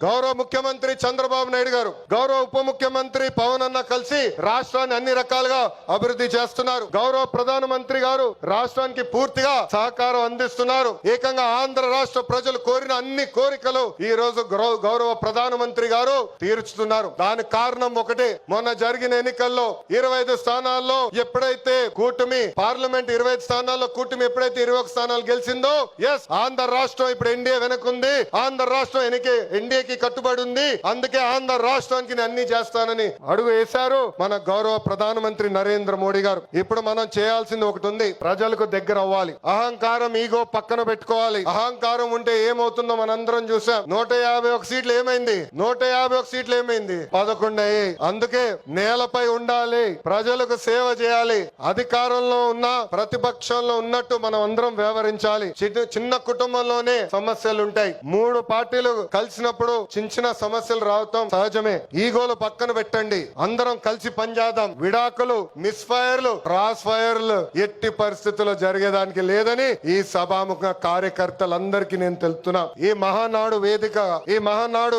గౌరవ ముఖ్యమంత్రి చంద్రబాబు నాయుడు గారు, గౌరవ ఉప ముఖ్యమంత్రి పవన్ అన్న కలిసి రాష్ట్రాన్ని అన్ని రకాలుగా అభివృద్ధి చేస్తున్నారు. గౌరవ ప్రధానమంత్రి గారు రాష్ట్రానికి పూర్తిగా సహకారం అందిస్తున్నారు. ఏకంగా ఆంధ్ర రాష్ట్ర ప్రజలు కోరిన అన్ని కోరికలు ఈ రోజు గౌరవ ప్రధానమంత్రి గారు తీర్చుతున్నారు. దానికి కారణం ఒకటే, మొన్న జరిగిన ఎన్నికల్లో 25 స్థానాల్లో ఎప్పుడైతే కూటమి పార్లమెంట్ 25 స్థానాల్లో కూటమి ఎప్పుడైతే 21 స్థానాలు గెలిచిందో, ఎస్ ఆంధ్ర రాష్ట్రం ఇప్పుడు ఎన్డీఏ వెనకుంది. ఆంధ్ర రాష్ట్రం ఎన్డీఏకి కట్టుబడి ఉంది. అందుకే ఆంధ్ర రాష్ట్రానికి అన్ని చేస్తానని అడుగు వేశారు మన గౌరవ ప్రధానమంత్రి నరేంద్ర మోడీ గారు. ఇప్పుడు మనం చేయాల్సింది ఒకటి ఉంది, ప్రజలకు దగ్గర అవ్వాలి. అహంకారం ఈగో పక్కన పెట్టుకోవాలి. అహంకారం ఉంటే ఏమవుతుందో మనందరం చూసాం. 151 సీట్లు ఏమైంది? 151 సీట్లు ఏమైంది? 11 అయ్యాయి. అందుకే నేలపై ఉండాలి, ప్రజలకు సేవ చేయాలి. అధికారంలో ఉన్న ప్రతిపక్షంలో ఉన్నట్టు మనం అందరం వ్యవహరించాలి. చిన్న కుటుంబంలోనే సమస్యలు ఉంటాయి. 3 పార్టీలు కలిసినప్పుడు చిన్న సమస్యలు రావటం సహజమే. ఈగోలు పక్కన పెట్టండి, అందరం కలిసి పనిచేద్దాం. విడాకులు, మిస్ ఫైర్లు, క్రాస్ ఫైర్లు ఎట్టి పరిస్థితుల్లో జరిగేదానికి లేదని ఈ సభాముఖ కార్యకర్తలందరికీ నేను తెలుపుతున్నా. ఈ మహానాడు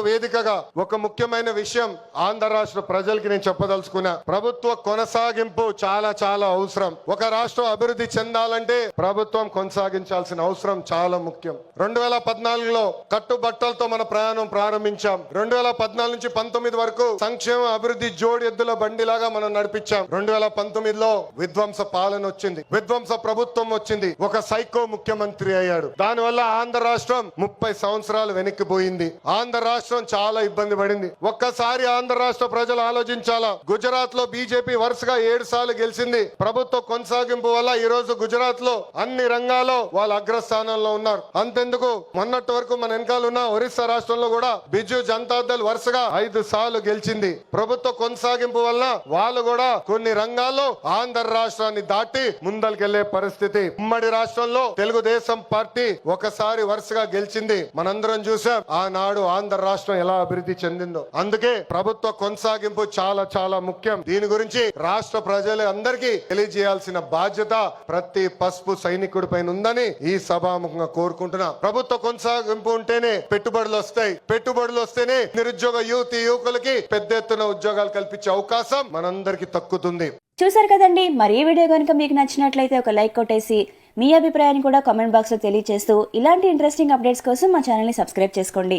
వేదికగా ఒక ముఖ్యమైన విషయం ఆంధ్ర రాష్ట్ర ప్రజలకి నేను చెప్పదలుచుకున్నా. ప్రభుత్వ కొనసాగింపు చాలా చాలా అవసరం. ఒక రాష్ట్రం అభివృద్ధి చెందాలంటే ప్రభుత్వం కొనసాగించాల్సిన అవసరం చాలా ముఖ్యం. 2014లో కట్టుబట్టలతో మన ప్రయాణం ప్రారంభించాం. 2014 నుంచి 19 వరకు సంక్షేమ అభివృద్ధి జోడి ఎద్దుల బండిలాగా మనం నడిపించాం. 2019లో విధ్వంస పాలన వచ్చింది, విధ్వంస ప్రభుత్వం వచ్చింది, ఒక సైకో ముఖ్యమంత్రి అయ్యాడు. దానివల్ల ఆంధ్ర రాష్ట్రం 30 సంవత్సరాలు వెనక్కిపోయింది. ఆంధ్ర రాష్ట్రం చాలా ఇబ్బంది పడింది. ఒక్కసారి ఆంధ్ర రాష్ట్ర ప్రజలు ఆలోచించాలా. గుజరాత్ లో బీజేపీ వరుసగా 7 సార్లు గెలిచింది. ప్రభుత్వ కొనసాగింపు వల్ల ఈ రోజు గుజరాత్ లో అన్ని రంగాల్లో వాళ్ళు అగ్రస్థానంలో ఉన్నారు. అంతెందుకు, మొన్నటి వరకు మన వెనకాల ఉన్న ఒరిస్సా రాష్ట్రంలో కూడా బిజు జనతా దళ్ వరుసగా 5 సార్లు గెలిచింది. ప్రభుత్వ కొనసాగింపు వల్ల వాళ్ళు కూడా కొన్ని రంగాల్లో ఆంధ్ర రాష్ట్రాన్ని దాటి ముందరికెళ్లే పరిస్థితి. ఉమ్మడి రాష్ట్రంలో తెలుగుదేశం పార్టీ ఒకసారి వరుసగా గెలిచింది. మనందరం చూసాం ఆనాడు ఆంధ్ర రాష్ట్రం ఎలా అభివృద్ధి చెందిందో. అందుకే ప్రభుత్వ కొనసాగింపు చాలా చాలా ముఖ్యం. దీని గురించి రాష్ట్ర ప్రజలు అందరికీ తెలియజేయాల్సిన బాధ్యత ప్రతి పసుపు సైనికుడి పైన ఉందని ఈ సభాముఖంగా కోరుకుంటున్నా. ప్రభుత్వ కొనసాగింపు ఉంటేనే పెట్టుబడులు వస్తాయి. పెట్టుబడులు వస్తేనే నిరుద్యోగ యువకులకి పెద్ద ఎత్తున ఉద్యోగాలు కల్పించే అవకాశం మనందరికి తక్కుతుంది. చూసారు కదండి. మరి ఈ వీడియో కనుక మీకు నచ్చినట్లయితే ఒక లైక్ కొట్టేసి మీ అభిప్రాయాన్ని కూడా కామెంట్ బాక్స్ లో తెలియజేస్తూ ఇలాంటి ఇంట్రెస్టింగ్ అప్డేట్స్ కోసం మా ఛానల్ ని సబ్స్క్రైబ్ చేసుకోండి.